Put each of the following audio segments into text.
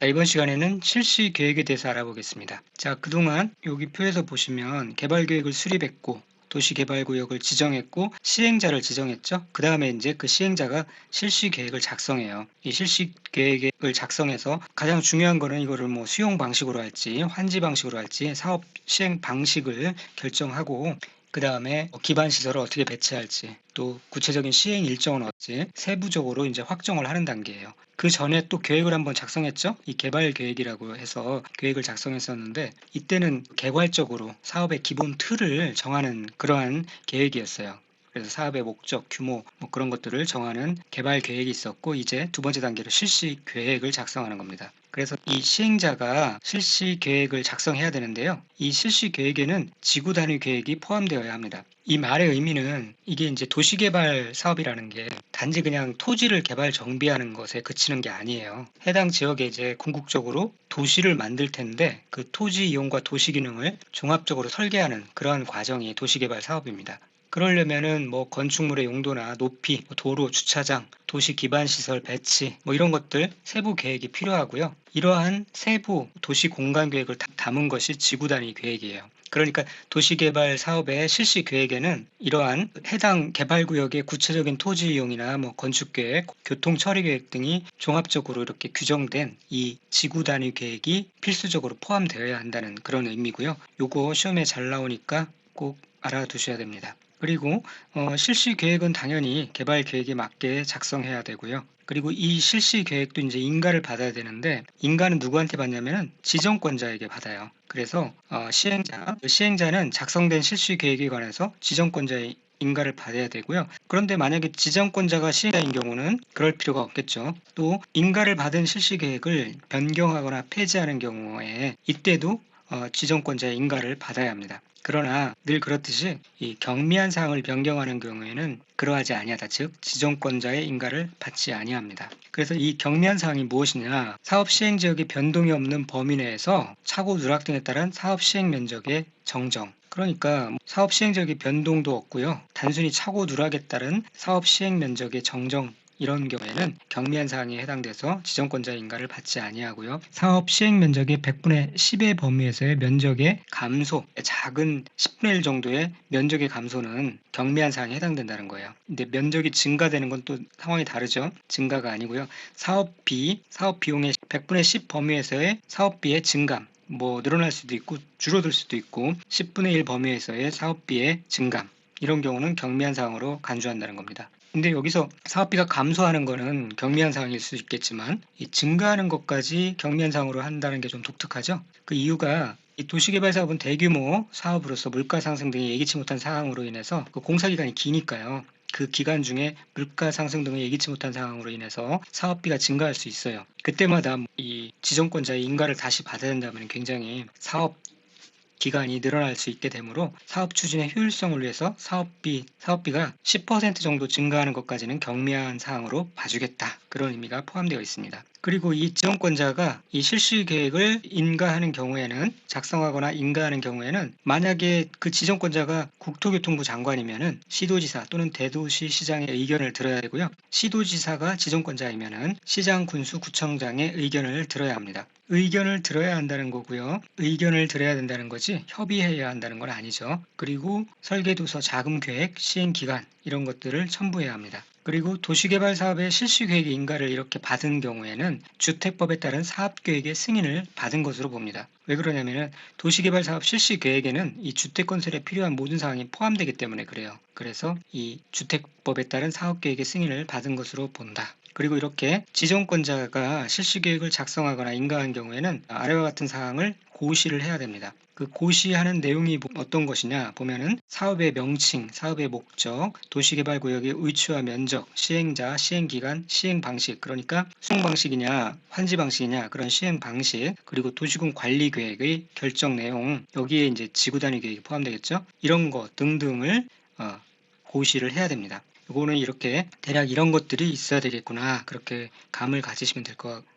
자, 이번 시간에는 실시 계획에 대해서 알아보겠습니다. 자, 그동안 여기 표에서 보시면 개발 계획을 수립했고, 도시개발구역을 지정했고, 시행자를 지정했죠. 그 다음에 이제 그 시행자가 실시 계획을 작성해요. 이 실시 계획을 작성해서 가장 중요한 거는 이거를 뭐 수용 방식으로 할지, 환지 방식으로 할지, 사업 시행 방식을 결정하고, 그 다음에 기반 시설을 어떻게 배치할지, 또 구체적인 시행 일정은 어찌 세부적으로 이제 확정을 하는 단계예요. 그 전에 또 계획을 한번 작성했죠. 이 개발 계획이라고 해서 계획을 작성했었는데 이때는 개괄적으로 사업의 기본 틀을 정하는 그러한 계획이었어요. 그래서 사업의 목적, 규모 뭐 그런 것들을 정하는 개발 계획이 있었고 이제 두 번째 단계로 실시 계획을 작성하는 겁니다. 그래서 이 시행자가 실시 계획을 작성해야 되는데요. 이 실시 계획에는 지구 단위 계획이 포함되어야 합니다. 이 말의 의미는 이게 이제 도시개발 사업이라는 게 단지 그냥 토지를 개발 정비하는 것에 그치는 게 아니에요. 해당 지역에 이제 궁극적으로 도시를 만들 텐데 그 토지 이용과 도시 기능을 종합적으로 설계하는 그러한 과정이 도시개발 사업입니다. 그러려면은 뭐 건축물의 용도나 높이, 뭐 도로, 주차장, 도시 기반 시설 배치 뭐 이런 것들 세부 계획이 필요하고요. 이러한 세부 도시 공간 계획을 담은 것이 지구 단위 계획이에요. 그러니까 도시개발 사업의 실시 계획에는 이러한 해당 개발구역의 구체적인 토지 이용이나 뭐 건축 계획, 교통 처리 계획 등이 종합적으로 이렇게 규정된 이 지구 단위 계획이 필수적으로 포함되어야 한다는 그런 의미고요. 요거 시험에 잘 나오니까 꼭 알아두셔야 됩니다. 그리고 실시 계획은 당연히 개발 계획에 맞게 작성해야 되고요. 그리고 이 실시 계획도 이제 인가를 받아야 되는데 인가는 누구한테 받냐면은 지정권자에게 받아요. 그래서 시행자는 작성된 실시 계획에 관해서 지정권자의 인가를 받아야 되고요. 그런데 만약에 지정권자가 시행자인 경우는 그럴 필요가 없겠죠. 또 인가를 받은 실시 계획을 변경하거나 폐지하는 경우에 이때도 지정권자의 인가를 받아야 합니다. 그러나 늘 그렇듯이 이 경미한 사항을 변경하는 경우에는 그러하지 아니하다. 즉 지정권자의 인가를 받지 아니합니다. 그래서 이 경미한 사항이 무엇이냐? 사업 시행 지역의 변동이 없는 범위 내에서 차고 누락 등에 따른 사업 시행 면적의 정정. 그러니까 사업 시행 지역의 변동도 없고요. 단순히 차고 누락에 따른 사업 시행 면적의 정정 이런 경우에는 경미한 사항에 해당돼서 지정권자 인가를 받지 아니하고요. 사업 시행 면적의 100분의 10의 범위에서의 면적의 감소, 작은 10분의 1 정도의 면적의 감소는 경미한 사항에 해당된다는 거예요. 근데 면적이 증가되는 건 또 상황이 다르죠. 증가가 아니고요. 사업 비용의 100분의 10 범위에서의 사업비의 증감, 뭐 늘어날 수도 있고 줄어들 수도 있고 10분의 1 범위에서의 사업비의 증감 이런 경우는 경미한 사항으로 간주한다는 겁니다. 근데 여기서 사업비가 감소하는 거는 경미한 사항일 수 있겠지만 이 증가하는 것까지 경미한 사항으로 한다는 게 좀 독특하죠. 그 이유가 이 도시개발 사업은 대규모 사업으로서 물가 상승 등이 예기치 못한 상황으로 인해서 그 공사 기간이 기니까요. 그 기간 중에 물가 상승 등을 예기치 못한 상황으로 인해서 사업비가 증가할 수 있어요. 그때마다 이 지정권자의 인가를 다시 받아야 된다면 굉장히 기간이 늘어날 수 있게 되므로 사업 추진의 효율성을 위해서 사업비가 10% 정도 증가하는 것까지는 경미한 사항으로 봐주겠다. 그런 의미가 포함되어 있습니다. 그리고 이 지정권자가 이 실시 계획을 인가하는 경우에는 작성하거나 인가하는 경우에는 만약에 그 지정권자가 국토교통부 장관이면은 시도지사 또는 대도시시장의 의견을 들어야 되고요. 시도지사가 지정권자이면은 시장, 군수, 구청장의 의견을 들어야 합니다. 의견을 들어야 한다는 거고요. 의견을 들어야 된다는 거지 협의해야 한다는 건 아니죠. 그리고 설계도서, 자금계획, 시행기간 이런 것들을 첨부해야 합니다. 그리고 도시개발 사업의 실시계획 인가를 이렇게 받은 경우에는 주택법에 따른 사업계획의 승인을 받은 것으로 봅니다. 왜 그러냐면은 도시개발 사업 실시계획에는 이 주택 건설에 필요한 모든 사항이 포함되기 때문에 그래요. 그래서 이 주택법에 따른 사업계획의 승인을 받은 것으로 본다. 그리고 이렇게 지정권자가 실시계획을 작성하거나 인가한 경우에는 아래와 같은 사항을 고시를 해야 됩니다. 그 고시하는 내용이 어떤 것이냐 보면은 사업의 명칭, 사업의 목적, 도시개발구역의 위치와 면적, 시행자, 시행기간, 시행방식 그러니까 수용방식이냐 환지방식이냐 그런 시행방식 그리고 도시군 관리계획의 결정 내용 여기에 이제 지구단위 계획이 포함되겠죠. 이런 것 등등을 고시를 해야 됩니다. 이거는 이렇게 대략 이런 것들이 있어야 되겠구나 그렇게 감을 가지시면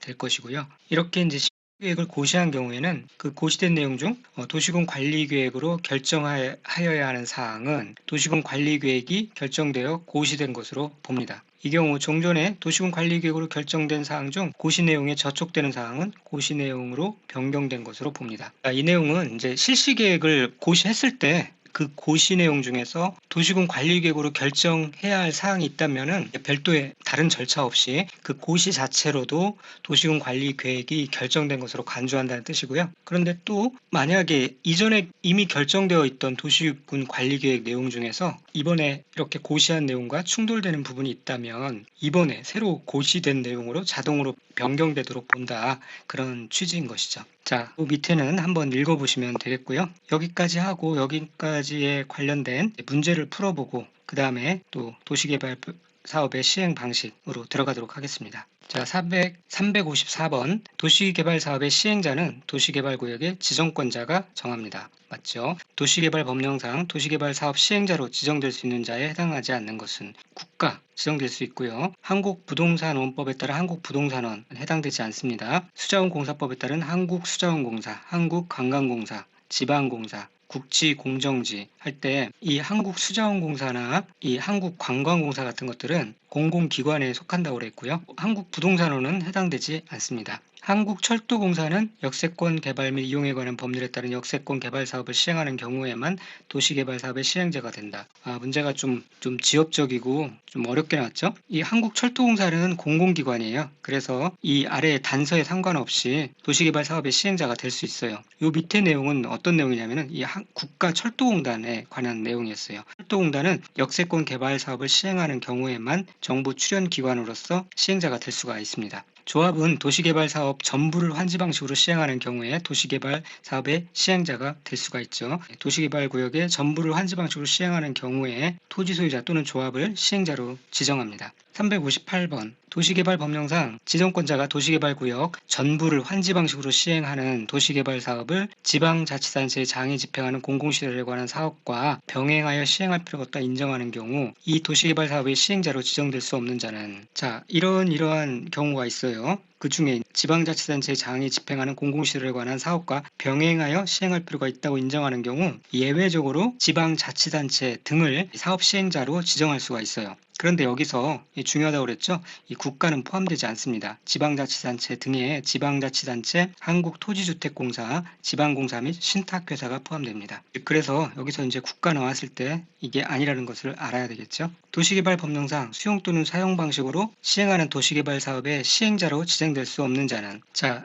될 것이고요. 이렇게 이제 계획을 고시한 경우에는 그 고시된 내용 중 도시군 관리계획으로 결정하여야 하는 사항은 도시군 관리계획이 결정되어 고시된 것으로 봅니다. 이 경우 종전에 도시군 관리계획으로 결정된 사항 중 고시 내용에 저촉되는 사항은 고시 내용으로 변경된 것으로 봅니다. 이 내용은 이제 실시계획을 고시했을 때 그 고시 내용 중에서 도시군 관리계획으로 결정해야 할 사항이 있다면은 별도의 다른 절차 없이 그 고시 자체로도 도시군 관리계획이 결정된 것으로 간주한다는 뜻이고요. 그런데 또 만약에 이전에 이미 결정되어 있던 도시군 관리계획 내용 중에서 이번에 이렇게 고시한 내용과 충돌되는 부분이 있다면 이번에 새로 고시된 내용으로 자동으로 변경되도록 본다. 그런 취지인 것이죠. 자, 그 밑에는 한번 읽어보시면 되겠고요. 여기까지 하고 여기까지에 관련된 문제를 풀어보고 그 다음에 또 도시개발 사업의 시행 방식으로 들어가도록 하겠습니다. 자, 354번 도시개발 사업의 시행자는 도시개발구역의 지정권자가 정합니다. 맞죠? 도시개발법령상 도시개발 사업 시행자로 지정될 수 있는 자에 해당하지 않는 것은 국가 지정될 수 있고요. 한국부동산원법에 따라 한국부동산원 해당되지 않습니다. 수자원공사법에 따른 한국수자원공사, 한국관광공사, 지방공사, 국지공정지 할 때 이 한국수자원공사나 이 한국관광공사 같은 것들은 공공기관에 속한다고 그랬고요. 한국부동산원은 해당되지 않습니다. 한국철도공사는 역세권 개발 및 이용에 관한 법률에 따른 역세권 개발 사업을 시행하는 경우에만 도시개발 사업의 시행자가 된다. 문제가 좀 지엽적이고 좀 어렵게 나왔죠? 이 한국철도공사는 공공기관이에요. 그래서 이 아래 단서에 상관없이 도시개발 사업의 시행자가 될 수 있어요. 이 밑에 내용은 어떤 내용이냐면은 이 국가철도공단에 관한 내용이었어요. 철도공단은 역세권 개발 사업을 시행하는 경우에만 정부 출연기관으로서 시행자가 될 수가 있습니다. 조합은 도시개발 사업 전부를 환지 방식으로 시행하는 경우에 도시개발 사업의 시행자가 될 수가 있죠. 도시개발 구역의 전부를 환지 방식으로 시행하는 경우에 토지 소유자 또는 조합을 시행자로 지정합니다. 358번 도시개발법령상 지정권자가 도시개발구역 전부를 환지 방식으로 시행하는 도시개발 사업을 지방자치단체의 장이 집행하는 공공시설에 관한 사업과 병행하여 시행할 필요가 없다 인정하는 경우 이 도시개발 사업의 시행자로 지정될 수 없는 자는 이러한 경우가 있어요. 그 중에 지방자치단체의 장이 집행하는 공공시설에 관한 사업과 병행하여 시행할 필요가 있다고 인정하는 경우 예외적으로 지방자치단체 등을 사업 시행자로 지정할 수가 있어요. 그런데 여기서 중요하다고 그랬죠. 이 국가는 포함되지 않습니다. 지방자치단체 등의 지방자치단체, 한국토지주택공사, 지방공사 및 신탁회사가 포함됩니다. 그래서 여기서 이제 국가 나왔을 때 이게 아니라는 것을 알아야 되겠죠. 도시개발법령상 수용 또는 사용 방식으로 시행하는 도시개발 사업의 시행자로 지정될 수 없는 자는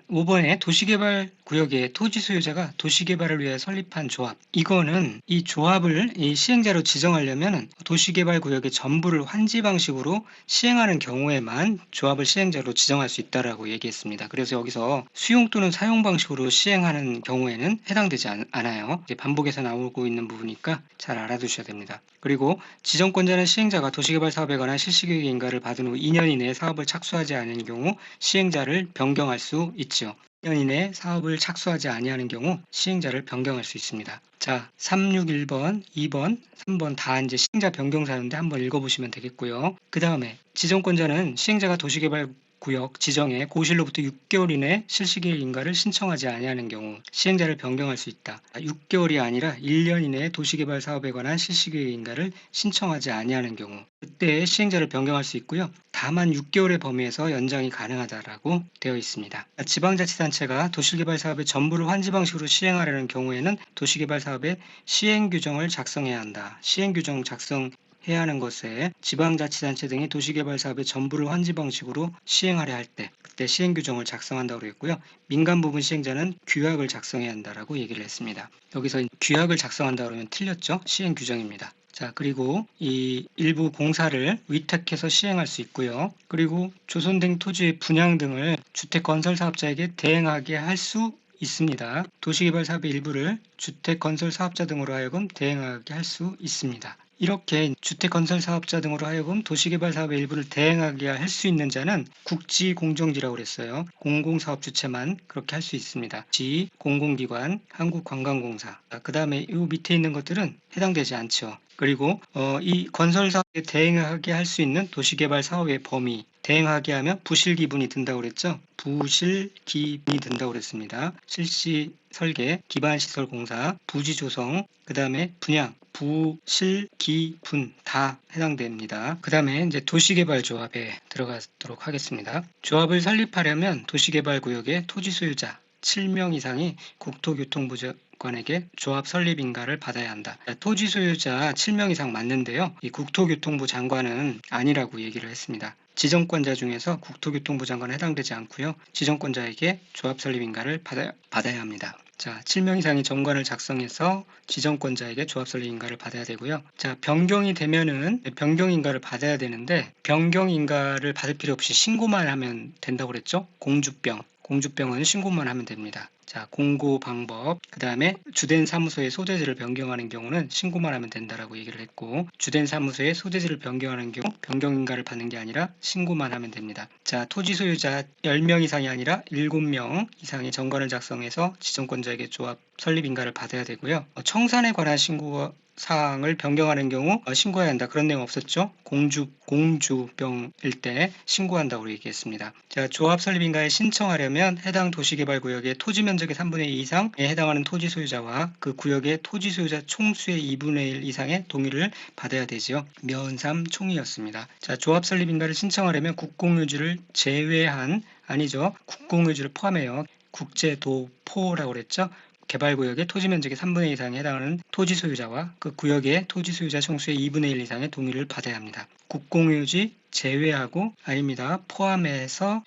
5번에 도시개발 구역의 토지 소유자가 도시개발을 위해 설립한 조합 이거는 이 조합을 이 시행자로 지정하려면 도시개발 구역의 전부를 환지 방식으로 시행하는 경우에만 조합을 시행자로 지정할 수 있다라고 얘기했습니다. 그래서 여기서 수용 또는 사용 방식으로 시행하는 경우에는 해당되지 않아요. 이제 반복해서 나오고 있는 부분이니까 잘 알아두셔야 됩니다. 그리고 지정권자는 시행자가 도시개발 사업에 관한 실시계획 인가를 받은 후 2년 이내에 사업을 착수하지 않은 경우 시행자를 변경할 수 있죠. 2년 이내에 사업을 착수하지 아니하는 경우 시행자를 변경할 수 있습니다. 자, 361번, 2번, 3번 다 이제 시행자 변경 사유인데 한번 읽어보시면 되겠고요. 그 다음에 지정권자는 시행자가 도시개발 구역 지정에 고실로부터 6개월 이내 실시계획 인가를 신청하지 아니하는 경우 시행자를 변경할 수 있다. 6개월이 아니라 1년 이내에 도시개발 사업에 관한 실시계획 인가를 신청하지 아니하는 경우 그때 시행자를 변경할 수 있고요. 다만 6개월의 범위에서 연장이 가능하다라고 되어 있습니다. 지방자치단체가 도시개발 사업의 전부를 환지 방식으로 시행하려는 경우에는 도시개발 사업의 시행규정을 작성해야 한다. 시행규정 작성해야 하는 것에 지방자치단체 등이 도시개발 사업의 전부를 환지 방식으로 시행하려 할 때 그때 시행규정을 작성한다고 그랬고요. 민간 부분 시행자는 규약을 작성해야 한다라고 얘기를 했습니다. 여기서 규약을 작성한다 그러면 틀렸죠? 시행규정입니다. 자, 그리고 이 일부 공사를 위탁해서 시행할 수 있고요. 그리고 조선된 토지의 분양 등을 주택건설사업자에게 대행하게 할 수 있습니다. 도시개발 사업의 일부를 주택건설사업자 등으로 하여금 대행하게 할 수 있습니다. 이렇게 주택건설사업자 등으로 하여금 도시개발 사업의 일부를 대행하게 할 수 있는 자는 국지공정지라고 그랬어요. 공공사업 주체만 그렇게 할 수 있습니다. 지, 공공기관, 한국관광공사. 그 다음에 이 밑에 있는 것들은 해당되지 않죠. 그리고 이 건설사업에 대행하게 할 수 있는 도시개발 사업의 범위 대행하게 하면 부실기분이 든다고 그랬죠. 부실기분이 든다고 그랬습니다. 실시 설계, 기반시설 공사, 부지 조성, 그 다음에 분양, 부실기분 다 해당됩니다. 그 다음에 이제 도시개발조합에 들어가도록 하겠습니다. 조합을 설립하려면 도시개발구역의 토지 소유자 7명 이상이 국토교통부 장관에게 조합 설립 인가를 받아야 한다. 토지 소유자 7명 이상 맞는데요. 이 국토교통부 장관은 아니라고 얘기를 했습니다. 지정권자 중에서 국토교통부 장관은 해당되지 않고요. 지정권자에게 조합 설립 인가를 받아야 합니다. 자, 7명 이상이 정관을 작성해서 지정권자에게 조합 설립 인가를 받아야 되고요. 자, 변경이 되면은 변경 인가를 받아야 되는데 변경 인가를 받을 필요 없이 신고만 하면 된다고 그랬죠? 공주병은 신고만 하면 됩니다. 자, 공고 방법, 그 다음에 주된 사무소의 소재지를 변경하는 경우는 신고만 하면 된다라고 얘기를 했고, 주된 사무소의 소재지를 변경하는 경우 변경인가를 받는 게 아니라 신고만 하면 됩니다. 자, 토지 소유자 10명 이상이 아니라 7명 이상의 정관을 작성해서 지정권자에게 조합 설립인가를 받아야 되고요. 청산에 관한 신고 사항을 변경하는 경우 신고해야 한다. 그런 내용 없었죠? 공주병일 때 신고한다고 얘기했습니다. 자, 조합 설립인가에 신청하려면 해당 도시개발구역의 토지 면적의 3분의 2 이상에 해당하는 토지 소유자와 그 구역의 토지 소유자 총수의 2분의 1 이상의 동의를 받아야 되지요. 면삼 총이었습니다. 자, 조합 설립인가를 신청하려면 국공유지를 제외한 아니죠. 국공유지를 포함해요. 국제도포라고 그랬죠. 개발구역의 토지 면적의 3분의 2 이상에 해당하는 토지 소유자와 그 구역의 토지 소유자 총수의 2분의 1 이상의 동의를 받아야 합니다. 국공유지 제외하고 아닙니다. 포함해서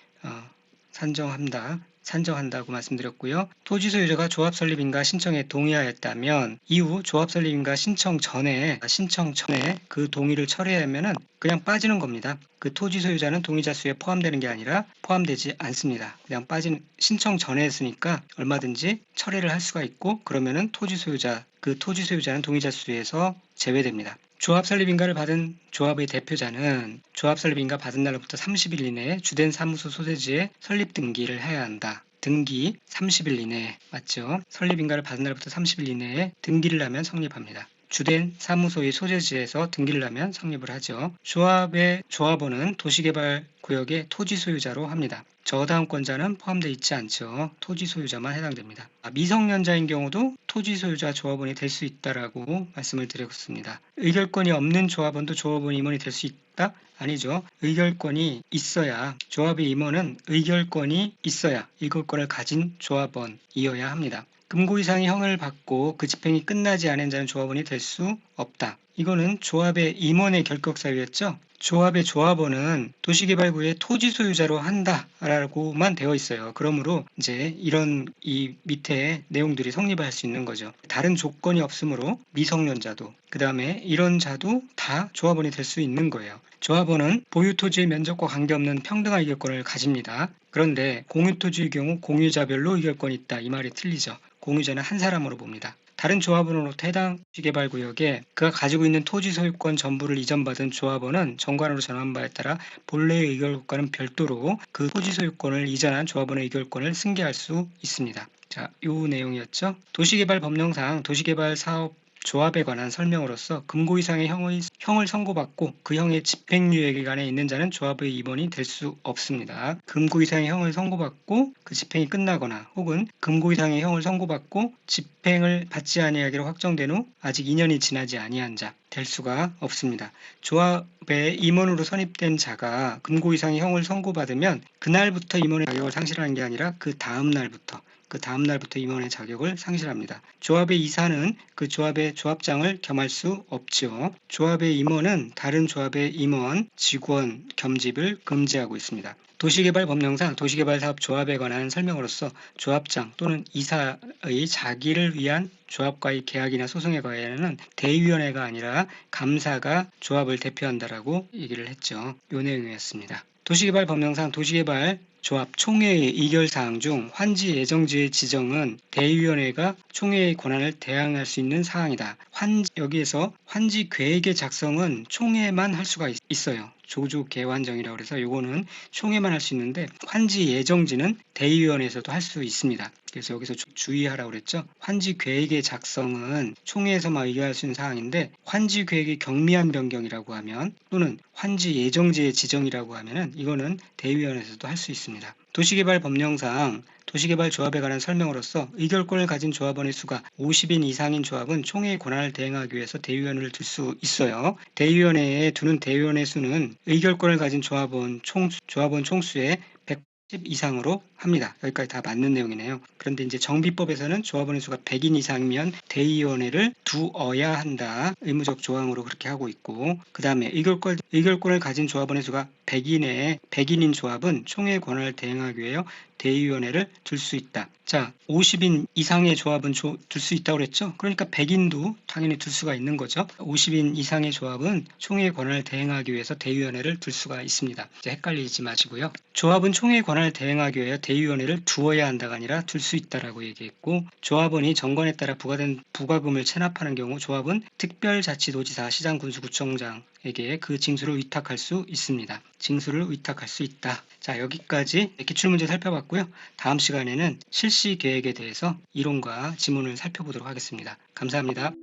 산정한다고 말씀드렸고요. 토지 소유자가 조합 설립인가 신청에 동의하였다면 이후 조합 설립인가 신청 전에 그 동의를 철회하면은 그냥 빠지는 겁니다. 그 토지 소유자는 동의자 수에 포함되는 게 아니라 포함되지 않습니다. 그냥 신청 전에 했으니까 얼마든지 철회를 할 수가 있고 그러면은 토지 소유자는 동의자 수에서 제외됩니다. 조합 설립인가를 받은 조합의 대표자는 조합 설립인가 받은 날로부터 30일 이내에 주된 사무소 소재지에 설립 등기를 해야 한다. 등기 30일 이내에 맞죠? 설립인가를 받은 날부터 30일 이내에 등기를 하면 성립합니다. 주된 사무소의 소재지에서 등기를 하면 성립을 하죠. 조합원은 도시개발구역의 토지 소유자로 합니다. 저다음권자는 포함되어 있지 않죠. 토지 소유자만 해당됩니다. 미성년자인 경우도 토지 소유자 조합원이 될 수 있다라고 말씀을 드렸습니다. 의결권이 없는 조합원도 조합원 임원이 될 수 있다? 아니죠. 의결권이 있어야 조합의 임원은 의결권이 있어야 의결권을 가진 조합원이어야 합니다. 금고 이상의 형을 받고 그 집행이 끝나지 않은 자는 조합원이 될 수 없다. 이거는 조합의 임원의 결격 사유였죠. 조합의 조합원은 도시개발구의 토지 소유자로 한다라고만 되어 있어요. 그러므로 이제 이 밑에 내용들이 성립할 수 있는 거죠. 다른 조건이 없으므로 미성년자도 그 다음에 이런 자도 다 조합원이 될 수 있는 거예요. 조합원은 보유토지의 면적과 관계없는 평등한 의결권을 가집니다. 그런데 공유토지의 경우 공유자별로 의결권이 있다. 이 말이 틀리죠. 공유자는 한 사람으로 봅니다. 다른 조합원으로부터 해당 도시개발구역에 그가 가지고 있는 토지 소유권 전부를 이전받은 조합원은 정관으로 전환한 바에 따라 본래의 의결권과는 별도로 그 토지 소유권을 이전한 조합원의 의결권을 승계할 수 있습니다. 자, 이 내용이었죠. 도시개발법령상 도시개발사업 조합에 관한 설명으로서 금고 이상의 형을 선고받고 그 형의 집행유예 기간에 있는 자는 조합의 임원이 될 수 없습니다. 금고 이상의 형을 선고받고 그 집행이 끝나거나 혹은 금고 이상의 형을 선고받고 집행을 받지 아니하기로 확정된 후 아직 2년이 지나지 아니한 자 될 수가 없습니다. 조합의 임원으로 선입된 자가 금고 이상의 형을 선고받으면 그날부터 임원의 자격을 상실하는 게 아니라 그 다음 날부터 임원의 자격을 상실합니다. 조합의 이사는 그 조합의 조합장을 겸할 수 없죠. 조합의 임원은 다른 조합의 임원, 직원 겸집을 금지하고 있습니다. 도시개발법령상 도시개발사업조합에 관한 설명으로서 조합장 또는 이사의 자기를 위한 조합과의 계약이나 소송에 관하여는 대의위원회가 아니라 감사가 조합을 대표한다라고 얘기를 했죠. 요 내용이었습니다. 도시개발법령상 도시개발조합 총회의 의결사항 중 환지 예정지의 지정은 대의위원회가 총회의 권한을 대항할 수 있는 사항이다. 여기에서 환지 계획의 작성은 총회만 할 수가 있어요. 조조 개환정이라고 해서 요거는 총회만 할 수 있는데 환지 예정지는 대의원에서도 할 수 있습니다. 그래서 여기서 주의하라고 그랬죠. 환지 계획의 작성은 총회에서만 의결할 수 있는 사항인데 환지 계획의 경미한 변경이라고 하면 또는 환지 예정지의 지정이라고 하면은 이거는 대의원에서도 할 수 있습니다. 도시개발 법령상 도시개발 조합에 관한 설명으로서 의결권을 가진 조합원의 수가 50인 이상인 조합은 총회의 권한을 대행하기 위해서 대의원을 둘 수 있어요. 대의원회에 두는 대의원의 수는 의결권을 가진 조합원 총수의 110 이상으로 합니다. 여기까지 다 맞는 내용이네요. 그런데 이제 정비법에서는 조합원의 수가 100인 이상이면 대의원회를 두어야 한다. 의무적 조항으로 그렇게 하고 있고, 그 다음에 의결권을 가진 조합원의 수가 100인인 조합은 총회의 권한을 대행하기 위하여 대의원회를 둘 수 있다. 자, 50인 이상의 조합은 둘 수 있다고 그랬죠? 그러니까 100인도 당연히 둘 수가 있는 거죠. 50인 이상의 조합은 총회의 권한을 대행하기 위해서 대의원회를 둘 수가 있습니다. 이제 헷갈리지 마시고요. 조합은 총회의 권한을 대행하기 위하여 대의원회를 두어야 한다가 아니라 둘 수 있다라고 얘기했고, 조합원이 정권에 따라 부과된 부과금을 체납하는 경우 조합은 특별자치도지사, 시장군수구청장에게 그 징수를 위탁할 수 있습니다. 징수를 위탁할 수 있다. 자, 여기까지 기출문제 살펴봤고요. 다음 시간에는 실시 계획에 대해서 이론과 지문을 살펴보도록 하겠습니다. 감사합니다.